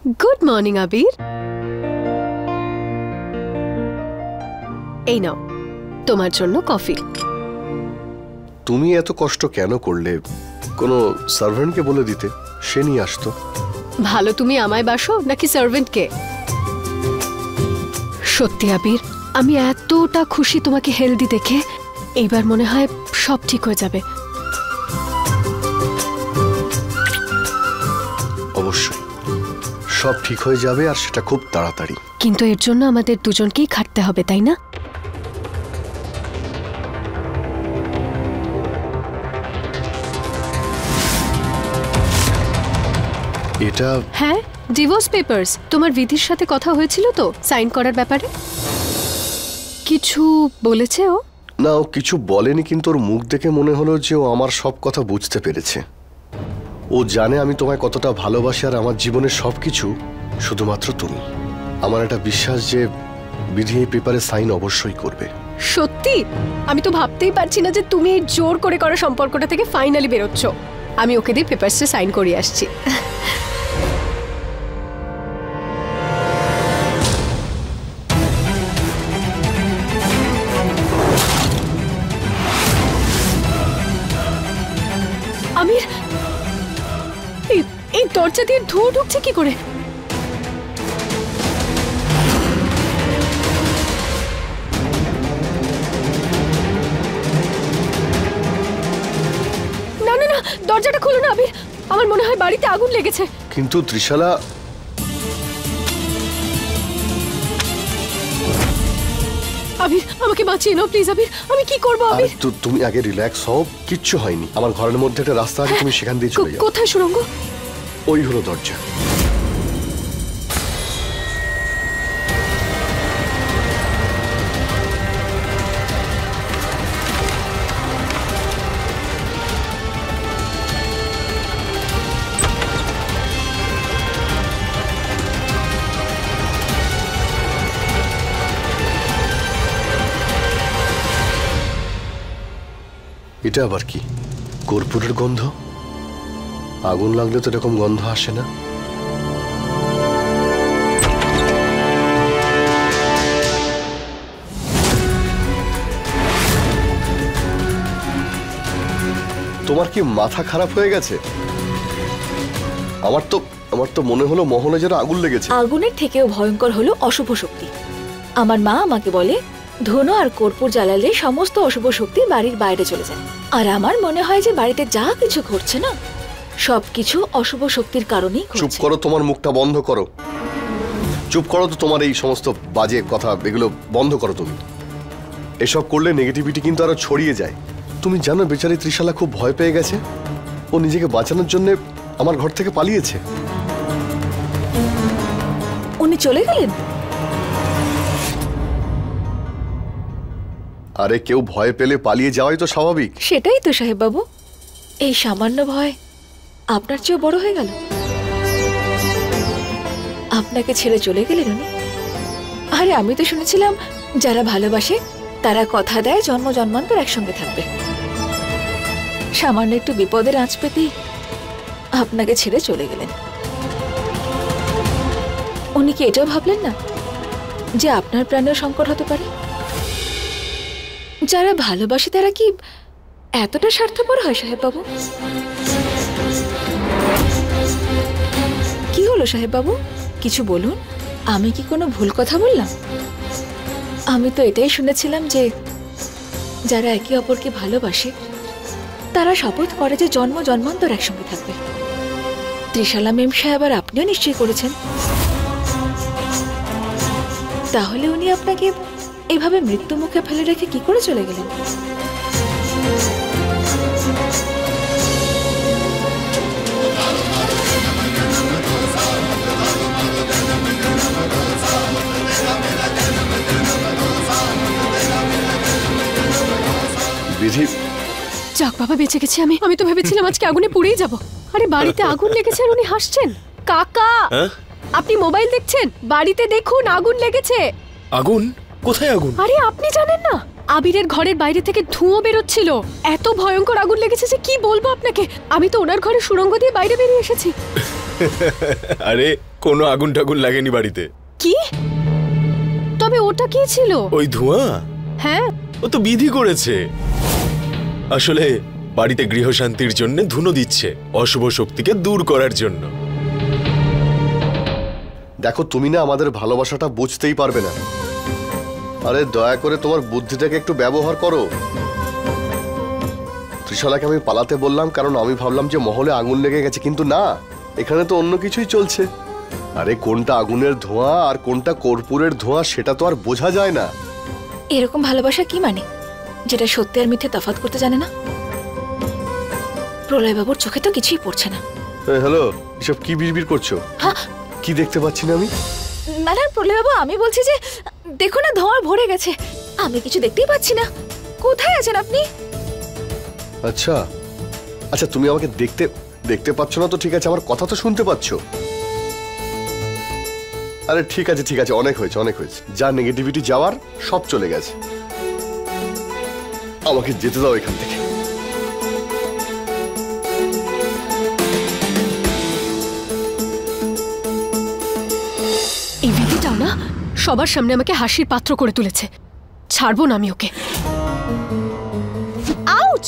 Good morning আবির। এই নাও তোমার জন্য কফি। তুমি এত কষ্ট কেন করলে? কোনো সার্ভেন্টকে বলে দিতে, সে নিয়ে আসতো। ভালো তুমি আমায় বাসো নাকি সার্ভেন্টকে? সত্যি আবির, আমি এতটা খুশি তোমাকে হেলদি দেখে। এইবার মনে হয় সব ঠিক হয়ে যাবে। অবশ্যই সব ঠিক হয়ে যাবে, আর সেটা খুব তাড়াতাড়ি। কিন্তু এর জন্য আমাদের দুজনকেই খাটতে হবে, তাই না? এটা হ্যাঁ, ডিভোর্স পেপারস। তোমার বিধির সাথে কথা হয়েছিল তো সাইন করার ব্যাপারে? কিছু বলেছে ও? না, ও কিছু বলেনি, কিন্তু ওর মুখ দেখে মনে হলো যে ও আমার সব কথা বুঝতে পেরেছে। ও জানে আমি তোমায় কতটা ভালোবাসি, আর আমার জীবনের সবকিছু শুধুমাত্র তুমি। আমার একটা বিশ্বাস যে বিধি এই পেপারে সাইন অবশ্যই করবে। সত্যি? আমি তো ভাবতেই পারছি না যে তুমি এই জোর করে করা সম্পর্কটা থেকে ফাইনালি বেরোচ্ছ। আমি ওকে দিয়ে পেপারসে সাইন করিয়ে আসছি। আমির, এই দরজা দিয়ে ধোঁয়া ঢুকছে কি করে? না না না, দরজাটা খুলো না আবির, আমার মনে হয় বাড়িতে আগুন লেগেছে। কিন্তু ত্রিশালা, আবির আমাকে বাঁচিয়ে নাও প্লিজ। আবির, আমি কি করবো? আবির তুমি আগে রিল্যাক্স হও, কিচ্ছু হয়নি। আমার ঘরের মধ্যে একটা রাস্তা আছে, তুমি সেখান দিয়ে চলে যাও। কোথায় সুড়ঙ্গ? ওই হলো দরজা। এটা আবার কি? কর্পূরের গন্ধ? আগুন লাগলে তো এরকম গন্ধ আসে না। তোমার কি মাথা খারাপ হয়ে গেছে? আমার তো মনে হলো মহলে যেন আগুন লেগেছে। আগুনের থেকেও ভয়ঙ্কর হলো অশুভ শক্তি। আমার মা আমাকে বলে ধুনো আর কর্পূর জ্বালালে সমস্ত অশুভ শক্তি বাড়ির বাইরে চলে যায়। আর আমার মনে হয় যে বাড়িতে যা কিছু ঘটছে না, সবকিছু অশুভ শক্তির কারণেই ঘটছে। চুপ করো, তোমার মুখটা বন্ধ করো। চুপ করো তো, তোমার এই সমস্ত বাজে কথা এগুলো বন্ধ করো তুমি। এসব করলে নেগেটিভিটি কিন্তু আরো ছড়িয়ে যায়। তুমি জানো বেচারি ত্রিশালা খুব ভয় পেয়ে গেছে। ও নিজেকে বাঁচানোর জন্য আমার ঘর থেকে পালিয়েছে। উনি চলে গেলেন? আরে কেউ ভয় পেলে পালিয়ে যাওয়াই তো স্বাভাবিক। সেটাই তো সাহেব বাবু, এই সামান্য ভয় আপনার চেয়েও বড় হয়ে গেল। আপনাকে ছেড়ে চলে গেলেন উনি। আরে আমি তো শুনেছিলাম যারা ভালোবাসে তারা কথা দেয় জন্ম জন্মান্তর একসঙ্গে থাকবে। সামান্য একটু বিপদের আঁচ পেতেই আপনাকে ছেড়ে চলে গেলেন। উনি কি এটাও ভাবলেন না যে আপনার প্রাণেও সংকট হতে পারে? যারা ভালোবাসে তারা কি এতটা স্বার্থপর হয় সাহেব বাবু? কি হলো সাহেব বাবু, কিছু বলুন। আমি কি কোনো ভুল কথা বললাম? আমি তো এটাই শুনেছিলাম যে যারা একে অপরকে ভালোবাসে তারা শপথ করে যে জন্ম জন্মান্তর একসঙ্গে থাকবে। ত্রিশালা মেম সাহেব আর আপনিও নিশ্চয়ই করেছেন। তাহলে উনি আপনাকে এভাবে মৃত্যু মুখে ফেলে রেখে কি করে চলে গেলেন? বিধি, যাক বাবা, বেঁচে গেছি আমি। আমি তো ভেবেছিলাম আজকে আগুনে পুড়েই যাব। আরে বাড়িতে আগুন লেগেছে আর উনি হাসছেন। কাকা, আপনি মোবাইল দেখছেন? বাড়িতে দেখুন আগুন লেগেছে। আগুন? কোথায় আগুন? আরে আপনি জানেন না? আবিরের ঘরের বাইরে থেকে ধুঁয়ো বেরোচ্ছিল। এত ভয়ঙ্কর আগুন লেগেছে যে কি বলবো আপনাকে। আমি তো ওনার ঘরে সুড়ঙ্গ দিয়ে বাইরে বেরিয়ে এসেছি। আরে কোনো আগুন টাগুন লাগেনি বাড়িতে। কি? তবে ওটা কি ছিল? ওই ধোঁয়া? হ্যাঁ, ও তো বিধি করেছে। আসলে বাড়িতে গৃহশান্তির জন্য ধুনো দিচ্ছে, অশুভ শক্তিকে দূর করার জন্য। দেখো, তুমি না আমাদের ভালোবাসাটা বুঝতেই পারবে না। আরে দয়া করে তোমার বুদ্ধিটাকে একটু ব্যবহার করো। ত্রিশালাকে আমি পালাতে বললাম কারণ আমি ভাবলাম যে মহলে আগুন লেগে গেছে, কিন্তু না, এখানে তো অন্য কিছুই চলছে। আরে কোনটা আগুনের ধোঁয়া আর কোনটা কর্পূরের ধোঁয়া সেটা তো আর বোঝা যায় না। এরকম ভালোবাসা কি মানে, যেটা সত্যি আর মিথ্যে তফাৎ করতে জানে না? প্রলয়বাবুর চোখে তো কিছুই পড়ছে না। হ্যালো, এসব কি বিড়বিড় করছো? হ্যাঁ, কি দেখতে পাচ্ছি না আমি? না না প্রলয়বাবু, আমি বলছি যে দেখো না, ধোঁয়া ভরে গেছে, আমি কিছু দেখতেই পাচ্ছি না। কোথায় আছেন আপনি? আচ্ছা আচ্ছা, তুমি আমাকে দেখতে পাচ্ছ না তো ঠিক আছে, আমার কথা তো শুনতে পাচ্ছ। আরে ঠিক আছে ঠিক আছে, অনেক হয়েছে অনেক হয়েছে, যা নেগেটিভিটি যাওয়ার সব চলে গেছে। আমাকে যেতে দাও এখান থেকে। এই বিধিটাও না সবার সামনে আমাকে হাসির পাত্র করে তুলেছে। ছাড়বো না আমি ওকে। আউচ!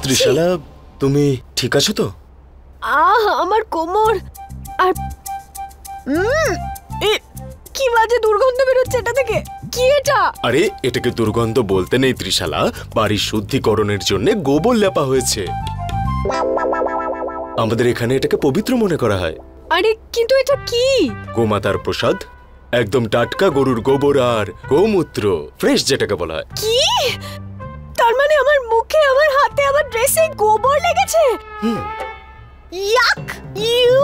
ত্রিশালা, তুমি ঠিক আছো তো? আমার কোমর আর কি বাজে দুর্গন্ধ বেরোচ্ছে এটা থেকে। কি এটা? আরে এটাকে দুর্গন্ধ বলতে নেই ত্রিশালা, বাড়ির শুদ্ধিকরণের জন্য গোবর লেপা হয়েছে। আমাদের এখানে এটাকে পবিত্র মনে করা হয়। আরে কিন্তু এটা কি? গোমাতার প্রসাদ, একদম টাটকা গরুর গোবর আর গোমূত্র, ফ্রেশ যেটাকে বলা হয়। কি? তার মানে আমার মুখে, আমার হাতে, আমার ড্রেসে গোবর লেগেছে? ইয়াক! ইউ!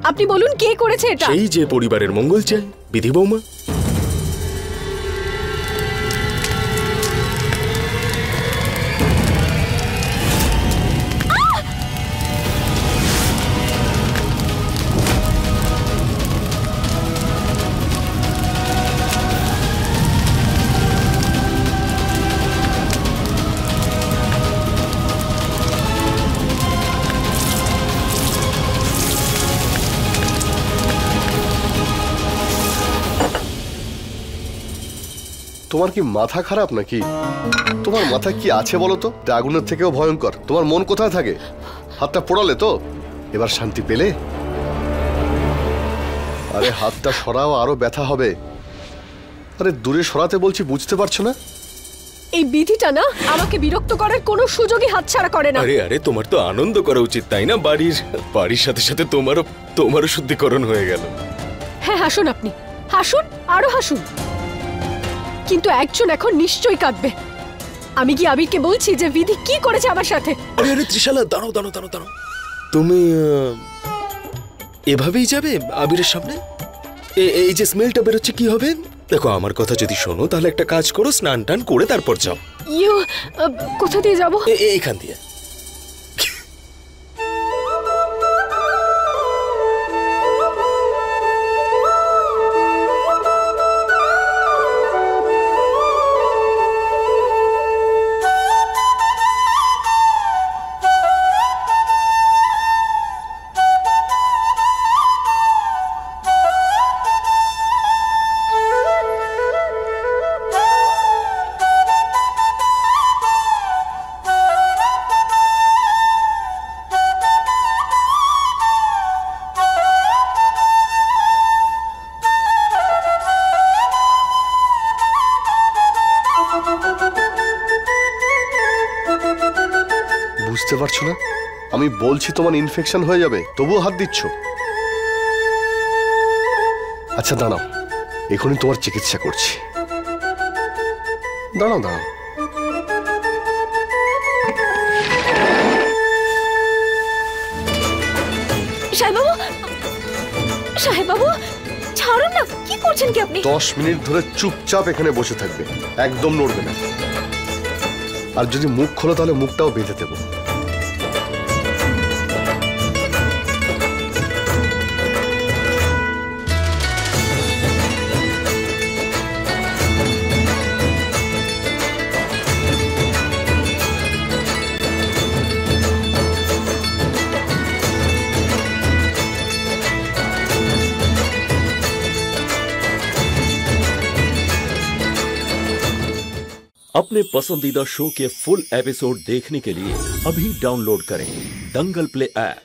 আপনি বলুন কে করেছে এটা? সেই যে পরিবারের মঙ্গল চায়, বিধি বৌমা। তোমার কি মাথা খারাপ নাকি? তোমার মাথা কি আছে বলো তো? আগুনের থেকেও ভয়ঙ্কর। তোমার মন কোথায় থাকে? হাতটা পোড়ালে তো? এবার শান্তি পেলে? আরে হাতটা সরাও, আরো ব্যথা হবে। আরে দূরে সরাতে বলছি, বুঝতে পারছো না? এই বিধিটা না আমাকে বিরক্ত করার কোনো সুযোগই হাতছাড়া করে না। আরে আরে, তোমার তো আনন্দ করা উচিত তাই না? বাড়ির সাথে সাথে তোমারও শুদ্ধিকরণ হয়ে গেল। হ্যাঁ, হাসুন আপনি, হাসুন, আরো হাসুন, কিন্তু একজন এখন নিশ্চয়ই কাঁদবে। আমি কি আবিরকে বলছি যে বিধি কি করেছে আমার সাথে? আরে আরে ত্রিশালা, দাঁড়াও দাঁড়াও দাঁড়াও দাঁড়াও। তুমি এভাবেই যাবে আবিরের সামনে? এই যে স্মেলটা বেরোচ্ছে, কি হবে? দেখো, আমার কথা যদি শোনো তাহলে একটা কাজ করো, স্নান টান করে তারপর যাও। কোথা দিয়ে যাবো? এইখান দিয়ে। বুঝতে পারছো না? আমি বলছি তোমার ইনফেকশন হয়ে যাবে, তবুও হাত দিচ্ছ। আচ্ছা দাঁড়াও, এখনই তোমার চিকিৎসা করছি। দাঁড়াও দাঁড়াও। সাইবাবু, সাহেব বাবু ছাড়ুন না, কি করছেন কি আপনি? 10 মিনিট ধরে চুপচাপ এখানে বসে থাকবে, একদম নড়বে না। আর যদি মুখ খোলো তাহলে মুখটাও বেঁধে দেবো। अपने पसंदीदा शो के फुल एपिसोड देखने के लिए अभी डाउनलोड करें दंगल प्ले ऐप।